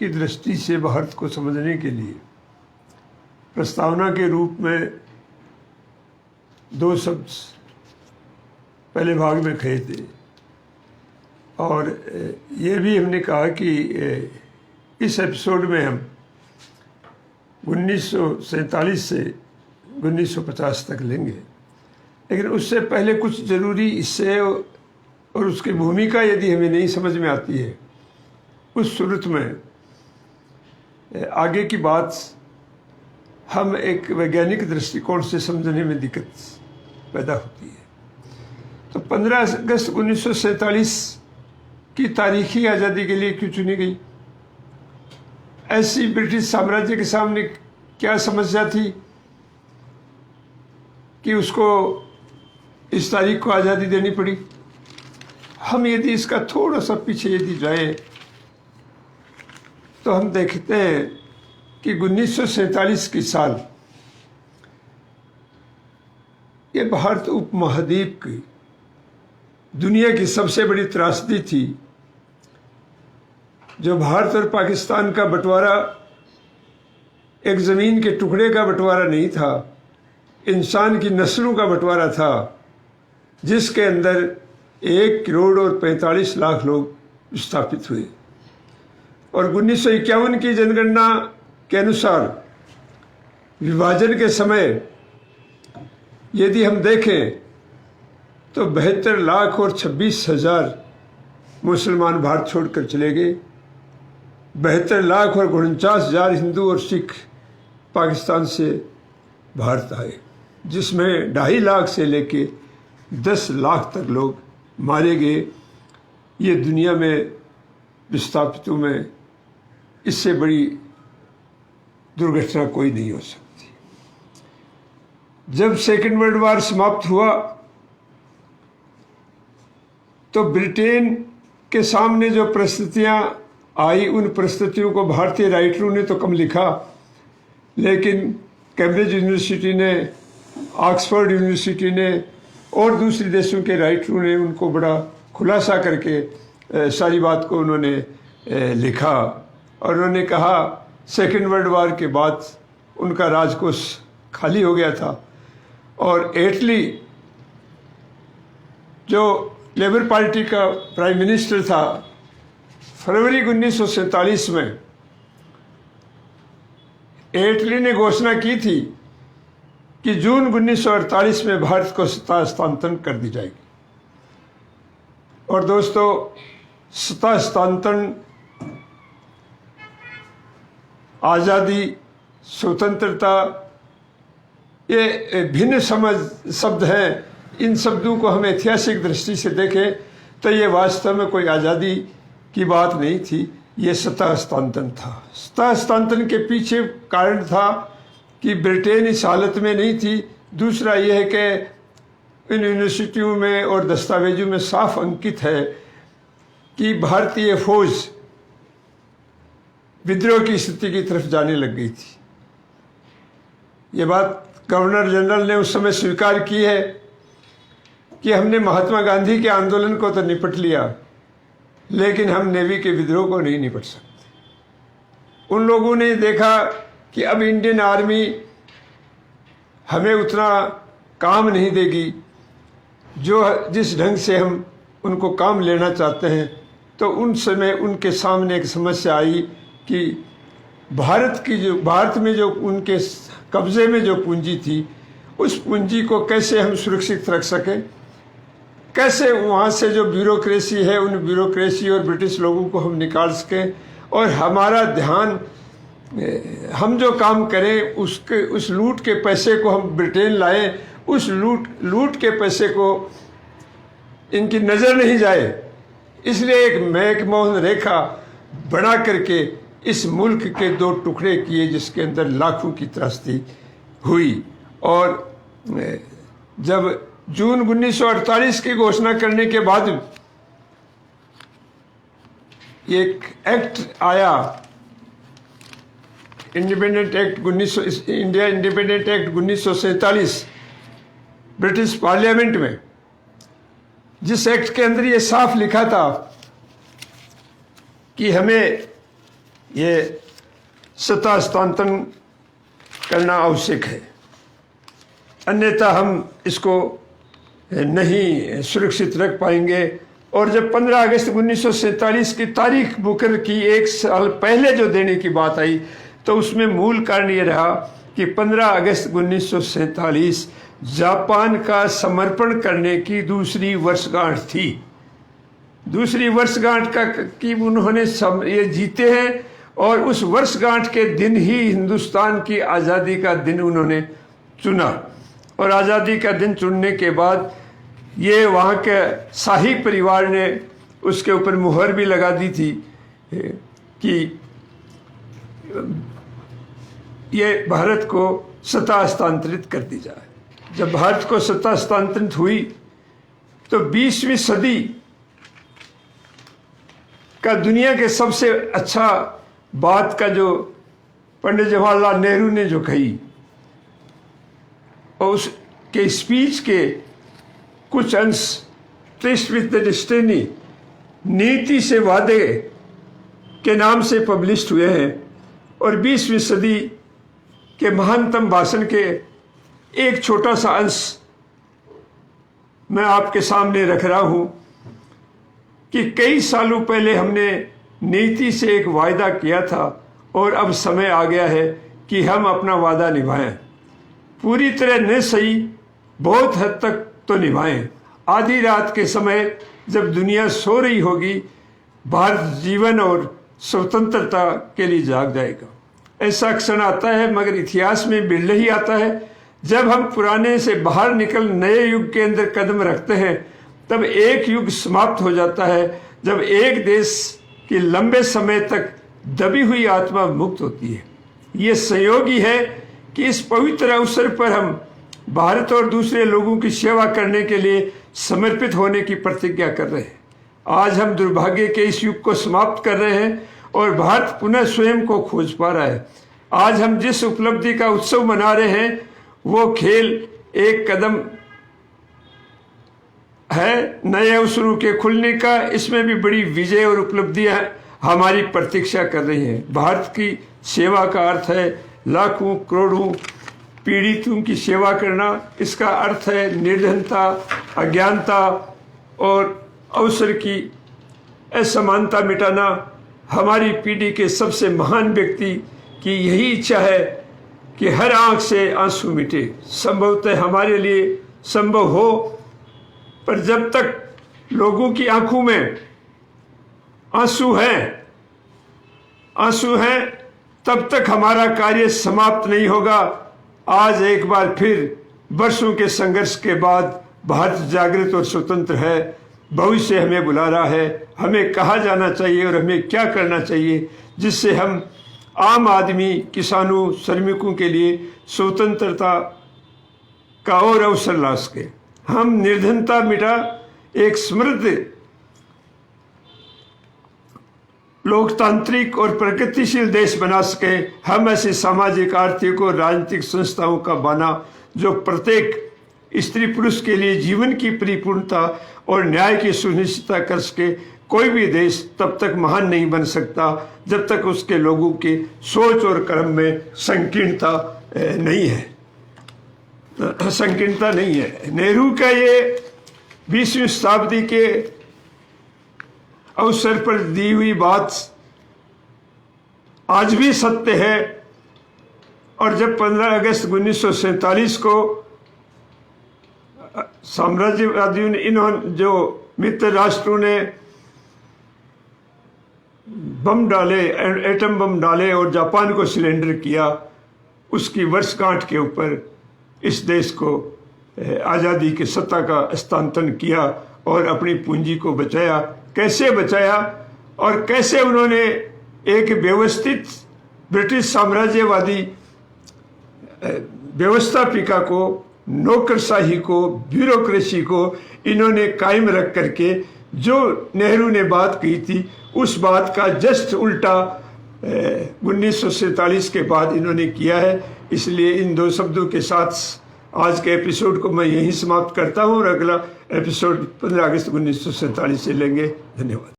की दृष्टि से भारत को समझने के लिए प्रस्तावना के रूप में दो शब्द पहले भाग में कहे थे, और ये भी हमने कहा कि इस एपिसोड में हम 1947 से 1950 तक लेंगे। लेकिन उससे पहले कुछ ज़रूरी इससे और उसकी भूमिका यदि हमें नहीं समझ में आती है, उस सूरत में आगे की बात हम एक वैज्ञानिक दृष्टिकोण से समझने में दिक्कत पैदा होती है। तो 15 अगस्त 1947 की तारीखी आज़ादी के लिए क्यों चुनी गई? ऐसी ब्रिटिश साम्राज्य के सामने क्या समस्या थी कि उसको इस तारीख को आज़ादी देनी पड़ी? हम यदि इसका थोड़ा सा पीछे यदि जाएं तो हम देखते हैं कि 1947 की साल ये भारत उपमहाद्वीप की दुनिया की सबसे बड़ी त्रासदी थी। जो भारत और पाकिस्तान का बंटवारा एक ज़मीन के टुकड़े का बंटवारा नहीं था, इंसान की नस्लों का बंटवारा था, जिसके अंदर 1 करोड़ और 45 लाख लोग विस्थापित हुए। और 1951 की जनगणना के अनुसार विभाजन के समय यदि हम देखें तो 72 लाख और 26 हजार मुसलमान भारत छोड़कर चले गए। 72 लाख और 49 हजार हिंदू और सिख पाकिस्तान से भारत आए, जिसमें 2.5 लाख से लेके 10 लाख तक लोग मारे गए। ये दुनिया में विस्थापितों में इससे बड़ी दुर्घटना कोई नहीं हो सकती। जब सेकेंड वर्ल्ड वार समाप्त हुआ तो ब्रिटेन के सामने जो परिस्थितियां आई, उन परिस्थितियों को भारतीय राइटरों ने तो कम लिखा, लेकिन कैम्ब्रिज यूनिवर्सिटी ने, ऑक्सफोर्ड यूनिवर्सिटी ने और दूसरे देशों के राइटरों ने उनको बड़ा खुलासा करके सारी बात को उन्होंने लिखा। और उन्होंने कहा सेकेंड वर्ल्ड वार के बाद उनका राजकोष खाली हो गया था और एटली जो लेबर पार्टी का प्राइम मिनिस्टर था, फरवरी 1947 में एटली ने घोषणा की थी कि जून 1948 में भारत को सत्ता हस्तांतरण कर दी जाएगी। और दोस्तों, सत्ता हस्तांतरण, आज़ादी, स्वतंत्रता, ये भिन्न शब्द हैं। इन शब्दों को हम ऐतिहासिक दृष्टि से देखें तो ये वास्तव में कोई आज़ादी की बात नहीं थी, ये सत्ता हस्तांतरण था। सत्ता हस्तांतरण के पीछे कारण था कि ब्रिटेन इस हालत में नहीं थी। दूसरा यह है कि इन यूनिवर्सिटियों में और दस्तावेजों में साफ अंकित है कि भारतीय फौज विद्रोह की स्थिति की तरफ जाने लग गई थी। ये बात गवर्नर जनरल ने उस समय स्वीकार की है कि हमने महात्मा गांधी के आंदोलन को तो निपट लिया, लेकिन हम नेवी के विद्रोह को नहीं निपट सकते। उन लोगों ने देखा कि अब इंडियन आर्मी हमें उतना काम नहीं देगी जिस ढंग से हम उनको काम लेना चाहते हैं। तो उन समय उनके सामने एक समस्या आई कि भारत में जो उनके कब्जे में जो पूंजी थी, उस पूंजी को कैसे हम सुरक्षित रख सकें, कैसे वहाँ से जो ब्यूरोक्रेसी है, उन ब्यूरोक्रेसी और ब्रिटिश लोगों को हम निकाल सकें और हमारा ध्यान, हम जो काम करें उस लूट के पैसे को हम ब्रिटेन लाएं, उस लूट के पैसे को इनकी नज़र नहीं जाए। इसलिए एक मैकमोहन रेखा बना करके इस मुल्क के 2 टुकड़े किए, जिसके अंदर लाखों की त्रासदी हुई। और जब जून 1948 की घोषणा करने के बाद एक एक्ट आया, independent act India independent act 1947 British parliament में, जिस एक्ट के अंदर ये साफ लिखा था कि हमें ये सत्ता हस्तांतरण करना आवश्यक है, अन्यथा हम इसको नहीं सुरक्षित रख पाएंगे। और जब 15 अगस्त 1947 की तारीख मुकर्रर की 1 साल पहले जो देने की बात आई, तो उसमें मूल कारण ये रहा कि 15 अगस्त 1947 जापान का समर्पण करने की दूसरी वर्षगांठ थी। दूसरी वर्षगांठ का कि उन्होंने ये जीते हैं, और उस वर्षगांठ के दिन ही हिंदुस्तान की आज़ादी का दिन उन्होंने चुना। और आज़ादी का दिन चुनने के बाद ये वहाँ के शाही परिवार ने उसके ऊपर मुहर भी लगा दी थी कि ये भारत को सत्ता हस्तांतरित कर दी जाए। जब भारत को सत्ता हस्तांतरित हुई तो 20वीं सदी का दुनिया के सबसे अच्छा बात का जो पंडित जवाहरलाल नेहरू ने जो कही, और उसके स्पीच के कुछ अंश ट्विस्ट विद द डेस्टिनी नीति से वादे के नाम से पब्लिश हुए हैं। और 20वीं सदी के महानतम भाषण के एक छोटा सा अंश मैं आपके सामने रख रहा हूं कि कई सालों पहले हमने नीति से एक वायदा किया था, और अब समय आ गया है कि हम अपना वादा निभाएं। पूरी तरह न सही, बहुत हद तक तो निभाएं। आधी रात के समय जब दुनिया सो रही होगी, भारत जीवन और स्वतंत्रता के लिए जाग जाएगा। ऐसा क्षण आता है, मगर इतिहास में बिरले ही आता है, जब हम पुराने से बाहर निकल नए युग के अंदर कदम रखते हैं, तब एक युग समाप्त हो जाता है, जब एक देश की लंबे समय तक दबी हुई आत्मा मुक्त होती है। ये संयोग ही है कि इस पवित्र अवसर पर हम भारत और दूसरे लोगों की सेवा करने के लिए समर्पित होने की प्रतिज्ञा कर रहे हैं। आज हम दुर्भाग्य के इस युग को समाप्त कर रहे हैं और भारत पुनः स्वयं को खोज पा रहा है। आज हम जिस उपलब्धि का उत्सव मना रहे हैं, वो खेल एक कदम है नए अवसरों के खुलने का। इसमें भी बड़ी विजय और उपलब्धियां हमारी प्रतीक्षा कर रही हैं। भारत की सेवा का अर्थ है लाखों करोड़ों पीड़ितों की सेवा करना। इसका अर्थ है निर्धनता, अज्ञानता और अवसर की असमानता मिटाना। हमारी पीढ़ी के सबसे महान व्यक्ति की यही इच्छा है कि हर आंख से आंसू मिटे। संभवतः हमारे लिए संभव हो, पर जब तक लोगों की आंखों में आंसू हैं, तब तक हमारा कार्य समाप्त नहीं होगा। आज एक बार फिर वर्षों के संघर्ष के बाद भारत जागृत और स्वतंत्र है। भविष्य हमें बुला रहा है। हमें कहाँ जाना चाहिए और हमें क्या करना चाहिए, जिससे हम आम आदमी, किसानों, श्रमिकों के लिए स्वतंत्रता का और अवसर ला सके। हम निर्धनता मिटा एक समृद्ध लोकतांत्रिक और प्रगतिशील देश बना सके। हम ऐसी सामाजिक, आर्थिक और राजनीतिक संस्थाओं का बना जो प्रत्येक स्त्री पुरुष के लिए जीवन की परिपूर्णता और न्याय की सुनिश्चितता कर सके। कोई भी देश तब तक महान नहीं बन सकता जब तक उसके लोगों के सोच और कर्म में संकीर्णता नहीं है। नेहरू का ये 20वीं शताब्दी के अवसर पर दी हुई बात आज भी सत्य है। और जब 15 अगस्त 1947 को साम्राज्यवादियों ने, इन्होंने जो मित्र राष्ट्रों ने बम डाले, एटम बम डाले और जापान को सिलेंडर किया, उसकी वर्षगांठ के ऊपर इस देश को आज़ादी की सत्ता का हस्तांतरण किया और अपनी पूंजी को बचाया। कैसे बचाया और कैसे उन्होंने एक व्यवस्थित ब्रिटिश साम्राज्यवादी व्यवस्थापिका को, नौकरशाही को, ब्यूरोक्रेसी को इन्होंने कायम रख करके जो नेहरू ने बात की थी, उस बात का जस्ट उल्टा 1947 के बाद इन्होंने किया है। इसलिए इन दो शब्दों के साथ आज के एपिसोड को मैं यहीं समाप्त करता हूं और अगला एपिसोड 15 अगस्त 1947 से लेंगे। धन्यवाद।